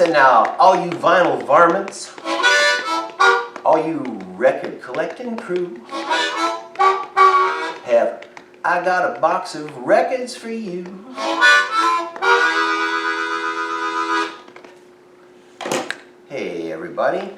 and now, all you vinyl varmints, all you record collecting crew, have I got a box of records for you. Hey everybody,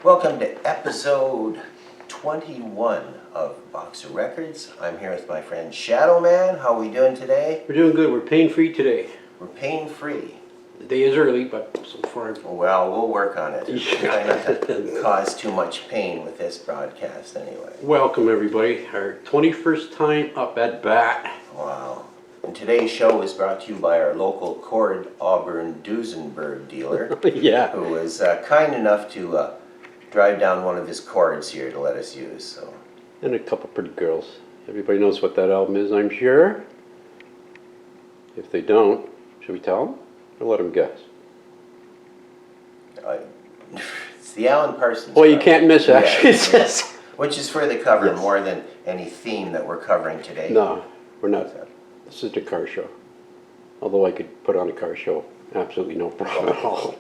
welcome to episode 21 of Box of Records. I'm here with my friend Shadow Man. How are we doing today? We're doing good. We're pain-free today. We're pain-free. The day is early, but so far... Well, we'll work on it. Try not to cause too much pain with this broadcast anyway. Welcome, everybody. Our 21st time up at bat. Wow. And today's show is brought to you by our local Cord Auburn Duesenberg dealer. Yeah. Who was kind enough to drive down one of his cords here to let us use. So. And a couple pretty girls. Everybody knows what that album is, I'm sure. If they don't, should we tell them? Or let them guess? It's the Alan Parsons. Well, you can't miss, actually. Yeah, which is for the cover more than any theme that we're covering today. No, we're not. This is the car show. Although I could put on a car show. Absolutely no problem at all.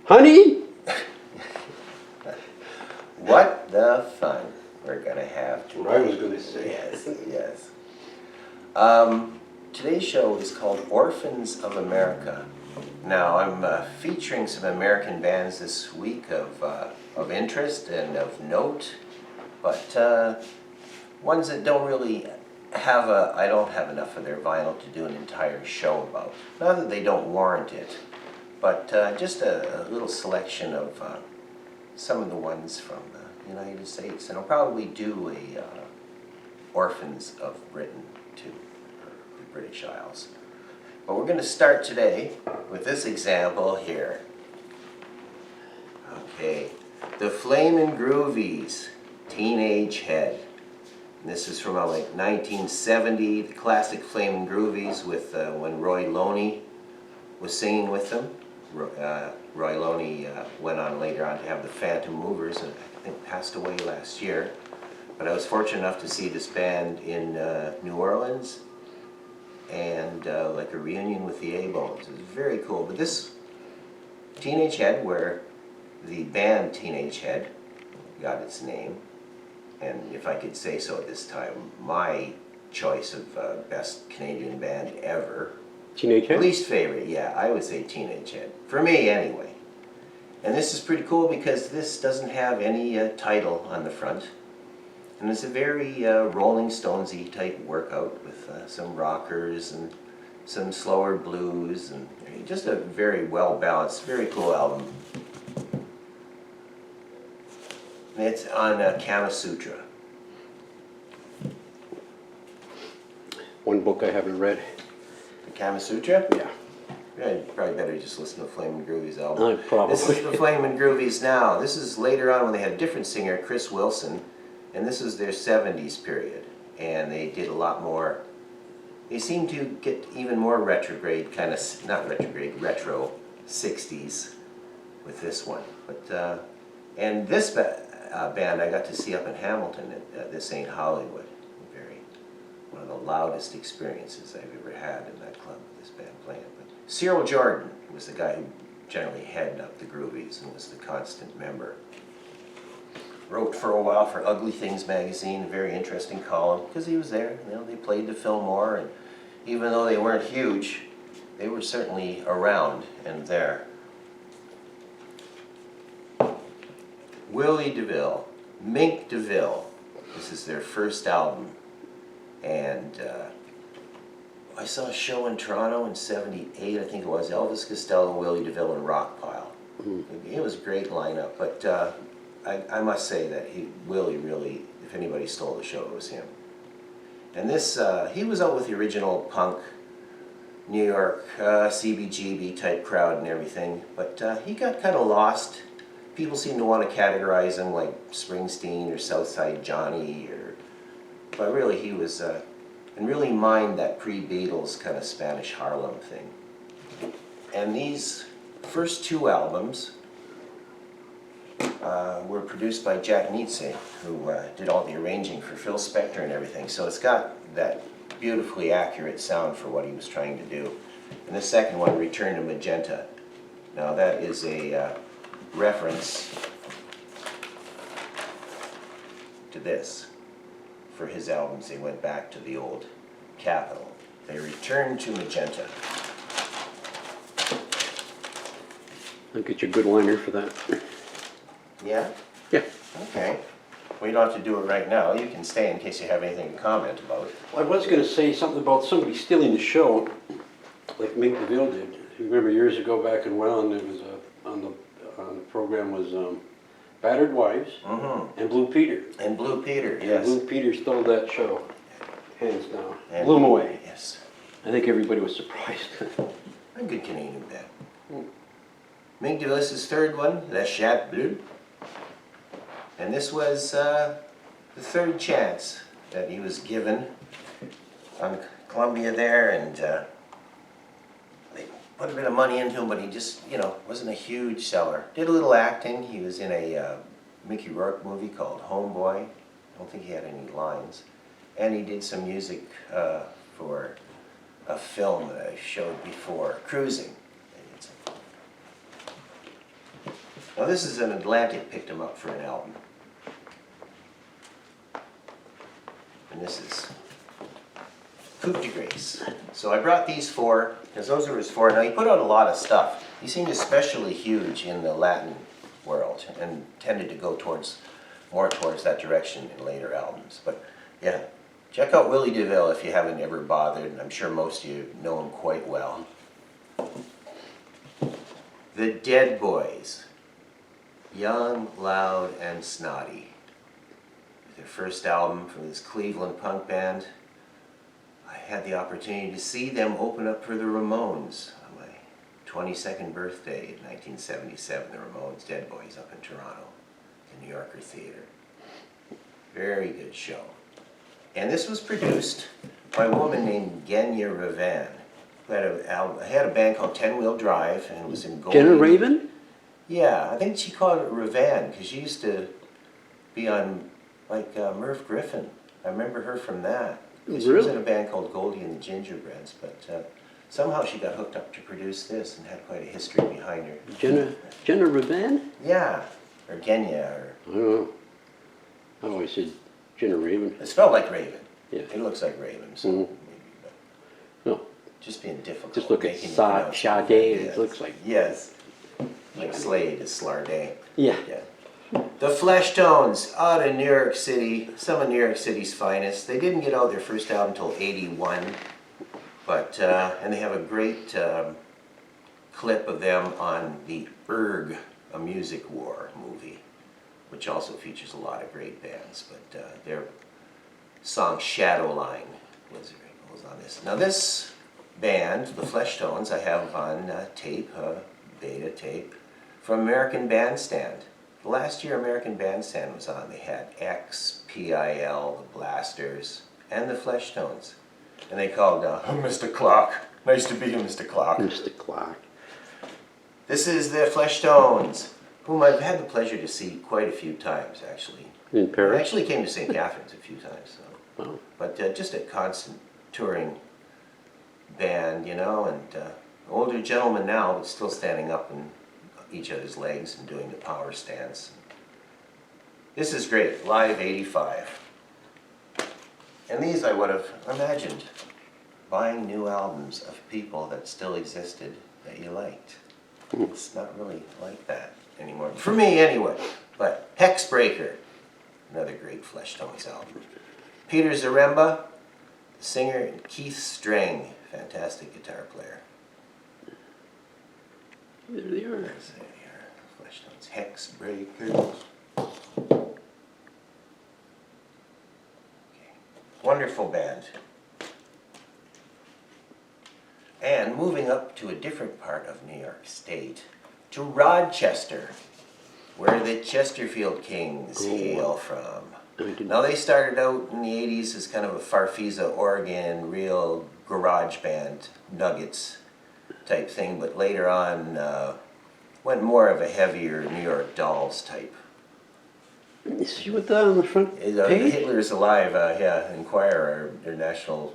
Honey! What the fun we're going to have today. I was going to say. Yes. Today's show is called Orphans of America. Now, I'm featuring some American bands this week of interest and of note, but ones that don't really have I don't have enough of their vinyl to do an entire show about. Not that they don't warrant it, but just a little selection of some of the ones from the United States. And I'll probably do a Orphans of Britain too. British Isles. But we're going to start today with this example here. Okay, the Flamin' Groovies, Teenage Head. And this is from like 1970, the classic Flamin' Groovies with when Roy Loney was singing with them. Roy Loney went on later on to have the Phantom Movers and I think passed away last year. But I was fortunate enough to see this band in New Orleans and like a reunion with the A-Bones. It was very cool. But this Teenage Head, where the band Teenage Head got its name, and if I could say so at this time, my choice of best Canadian band ever. Teenage Head? Least favorite, yeah, I would say Teenage Head. For me, anyway. And this is pretty cool because this doesn't have any title on the front. And it's a very Rolling Stonesy type workout with some rockers and some slower blues and just a very well balanced, very cool album. And it's on Kama Sutra. One book I haven't read. The Kama Sutra? Yeah. Yeah, probably better just listen to Flamin' Groovies album. Probably. This is the Flamin' Groovies now. This is later on when they had a different singer, Chris Wilson. And this is their 70s period, and they did a lot more. They seem to get even more retrograde, kind of, not retrograde, retro 60s with this one. But and this band I got to see up in Hamilton at This Ain't Hollywood. One of the loudest experiences I've ever had in that club with this band playing. But Cyril Jordan was the guy who generally headed up the Groovies and was the constant member. Wrote for a while for Ugly Things magazine, a very interesting column, because he was there. You know, they played to Fillmore, and even though they weren't huge, they were certainly around and there. Willie DeVille, Mink DeVille. This is their first album, and I saw a show in Toronto in '78. I think it was Elvis Costello, Willie DeVille, and Rockpile. It was a great lineup, but. I must say that Willie really, if anybody stole the show, it was him. And this, he was out with the original punk, New York, CBGB type crowd and everything, but he got kind of lost. People seem to want to categorize him like Springsteen or Southside Johnny, but really he was, and really mined that pre-Beatles kind of Spanish Harlem thing. And these first two albums were produced by Jack Nietzsche, who did all the arranging for Phil Spector and everything. So it's got that beautifully accurate sound for what he was trying to do. And the second one, Return to Magenta, Now that is a reference to this. For his albums, they went back to the old Capitol. They returned to magenta. I'll get you a good liner for that. Yeah? Yeah. Okay. We don't have to do it right now. You can stay in case you have anything to comment about. Well, I was going to say something about somebody stealing the show, like Mink DeVille did. You remember years ago back in Welland, it was on the program was Battered Wives and Blue Peter. And Blue Peter, And yes. Blue Peter stole that show, hands down. And Blew him away. Yes. I think everybody was surprised. A good Canadian band. Mink DeVille's third one, Le Chat Bleu. And this was the third chance that he was given on Columbia there, and they put a bit of money into him, but he just, wasn't a huge seller. Did a little acting. He was in a Mickey Rourke movie called Homeboy. I don't think he had any lines. And he did some music for a film that I showed before, Cruising. Now this is an Atlantic picked him up for an album. And this is Coup de Grace. So I brought these four, because those are his four. Now he put out a lot of stuff. He seemed especially huge in the Latin world and tended to go more towards that direction in later albums. But yeah, check out Willie DeVille if you haven't ever bothered, and I'm sure most of you know him quite well. The Dead Boys. Young, loud, and snotty. Their first album from this Cleveland punk band. I had the opportunity to see them open up for the Ramones on my 22nd birthday in 1977. The Ramones, Dead Boys, up in Toronto, the New Yorker Theater. Very good show. And this was produced by a woman named Genya Ravan, who had a band called Ten Wheel Drive, and was in Gold. Jenna Raven? Yeah, I think she called it Ravan because she used to be on Merv Griffin. I remember her from that. She was in a band called Goldie and the Gingerbreads, but somehow she got hooked up to produce this and had quite a history behind her. Jenna Ravan? Yeah, or Genya, or I don't know. I always said Jenna Raven. it spelled like Raven. Yeah. It looks like Raven, so maybe, but No, just being difficult. just look at making you pronounce Sade, it. it looks like. Yes, like Slade is Slarday. Yeah. Yeah. The Fleshtones, out of New York City, some of New York City's finest. They didn't get out their first album until '81, but and they have a great clip of them on the Erg, A Music War movie, which also features a lot of great bands. But their song Shadowline was on this. Now this band, the Fleshtones, I have on tape, beta tape, from American Bandstand. Last year American Bandstand was on. They had X, PIL, the Blasters, and the Fleshtones. And they called Mr. Clark. Nice to meet you, Mr. Clark. Mr. Clark. This is the Fleshtones, whom I've had the pleasure to see quite a few times, actually. In I Paris? actually came to St. Catharines a few times, so. Wow. But just a constant touring band, and older gentlemen now, but still standing up in each other's legs and doing the power stance. This is great, live '85. And these I would have imagined buying new albums of people that still existed that you liked. It's not really like that anymore, for me anyway. But Hexbreaker, another great Fleshtones album. Peter Zaremba, the singer, and Keith Strang, fantastic guitar player. There they are. There's Fleshtones, Hexbreaker. Okay. Wonderful band. And moving up to a different part of New York State, to Rochester, where the Chesterfield Kings hail from. Now they started out in the 80s as kind of a Farfisa, Oregon, real garage band, Nuggets type thing, but later on went more of a heavier New York Dolls type. You see what that on the front page? Hitler's Alive, Inquirer, their national,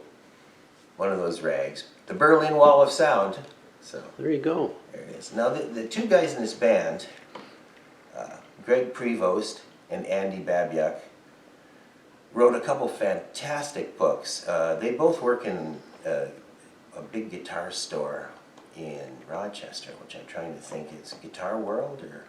one of those rags. The Berlin Wall of Sound, So There you go. there it is. Now the two guys in this band, Greg Prevost and Andy Babiak, wrote a couple fantastic books. They both work in a big guitar store in Rochester, which I'm trying to think, it's Guitar World or...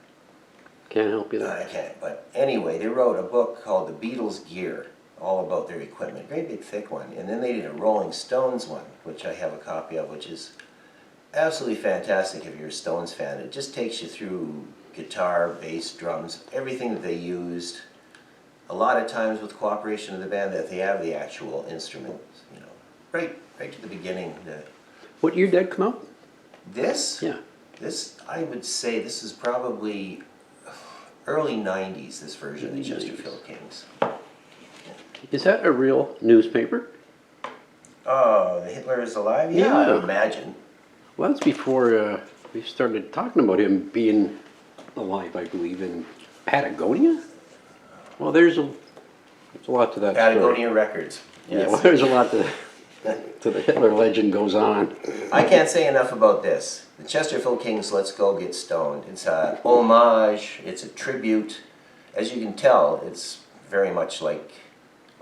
Can't help you I there. can't, but anyway, they wrote a book called The Beatles Gear, all about their equipment, very big thick one. And then they did a Rolling Stones one, which I have a copy of, which is absolutely fantastic if you're a Stones fan. It just takes you through guitar, bass, drums, everything that they used. A lot of times with cooperation of the band that they have the actual instruments, you know, right to the beginning. What year did that come out? This? Yeah. This, I would say, this is probably early 90s, this version of the Chesterfield Kings. Is that a real newspaper? Oh, the Hitler is alive? Yeah, I would imagine. Well, that's before we started talking about him being alive, I believe, in Patagonia. Well, there's a lot to that Patagonia story. Records. Yeah, Yes. well, there's a lot to the Hitler legend goes on. I can't say enough about this. The Chesterfield Kings, Let's Go Get Stoned. It's a homage, it's a tribute. As you can tell, it's very much like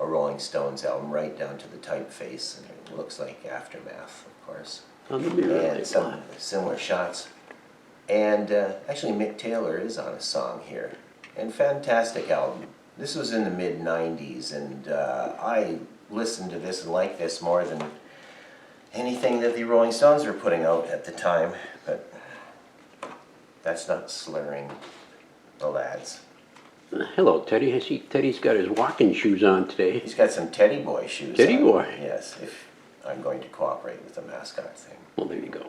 a Rolling Stones album, right down to the typeface. And it looks like Aftermath, of course. On the mirror, And some similar shots. And actually Mick Taylor is on a song here. And fantastic album. This was in the mid-90s, and I listened to this and liked this more than anything that the Rolling Stones were putting out at the time. But that's not slurring the lads. Hello, Teddy. I see Teddy's got his walking shoes on today. He's got some Teddy Boy shoes Teddy on. Boy. Yes, if I'm going to cooperate with the mascot thing. Well, there you go.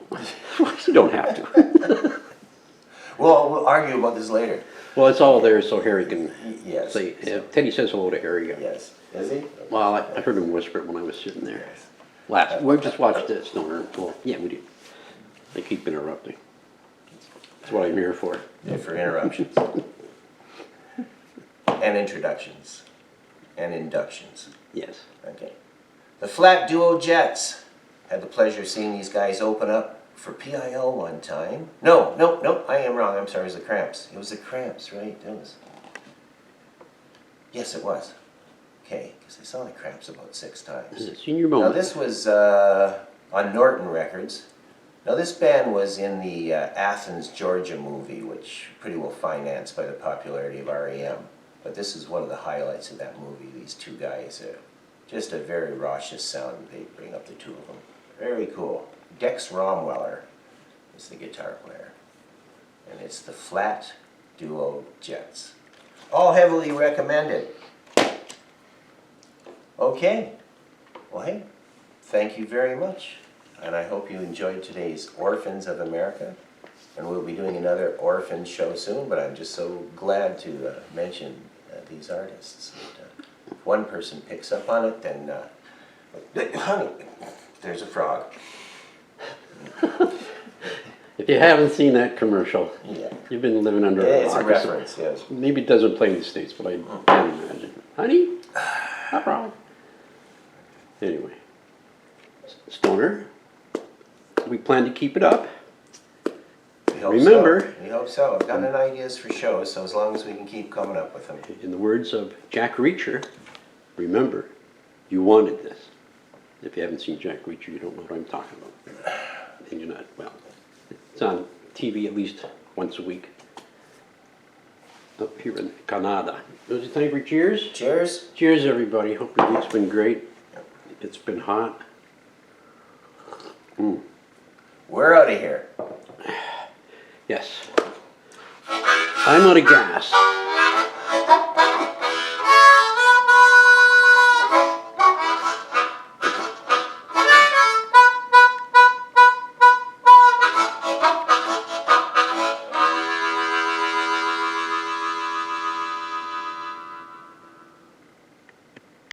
You don't have to. Well, we'll argue about this later. Well, it's all there so Harry can Yes. say. Teddy says hello to Harry. Yes. Is he? Well, I heard him whisper it when I was sitting there. Yes. We just watched this, Stoner. Well, yeah, we did. I keep interrupting. That's what I'm here for. Yeah, for interruptions. And introductions. And inductions. Yes. Okay. The Flat Duo Jets. Had the pleasure of seeing these guys open up for PIL one time. No, I am wrong. I'm sorry, it was the Cramps. It was the Cramps, right? It was. Yes, it was. Okay, because I saw the Cramps about 6 times. Senior Now moment. this was on Norton Records. Now this band was in the Athens, Georgia movie, which pretty well financed by the popularity of REM. But this is one of the highlights of that movie. These two guys, just a very raucous sound. They bring up the two of them. Very cool. Dex Romweller is the guitar player. And it's the Flat Duo Jets. All heavily recommended. Okay. Well, hey, thank you very much. And I hope you enjoyed today's Orphans of America. And we'll be doing another Orphan show soon, but I'm just so glad to mention these artists. And, if one person picks up on it, then, honey, there's a frog. If you haven't seen that commercial, Yeah. you've been living under a It's a rock. reference, yes. Maybe it doesn't play in the States, but I can imagine. Honey, no problem. Anyway, Stoner, we plan to keep it up. We hope Remember- so. We hope so. I've got an ideas for shows, so as long as we can keep coming up with them. In the words of Jack Reacher, remember, you wanted this. If you haven't seen Jack Reacher, you don't know what I'm talking about. And you're not, well, it's on TV at least once a week. Up here in Canada. Is it time for cheers? Cheers. Cheers, everybody. Hope your week's been great. It's been hot. We're out of here. Yes. I'm out of gas.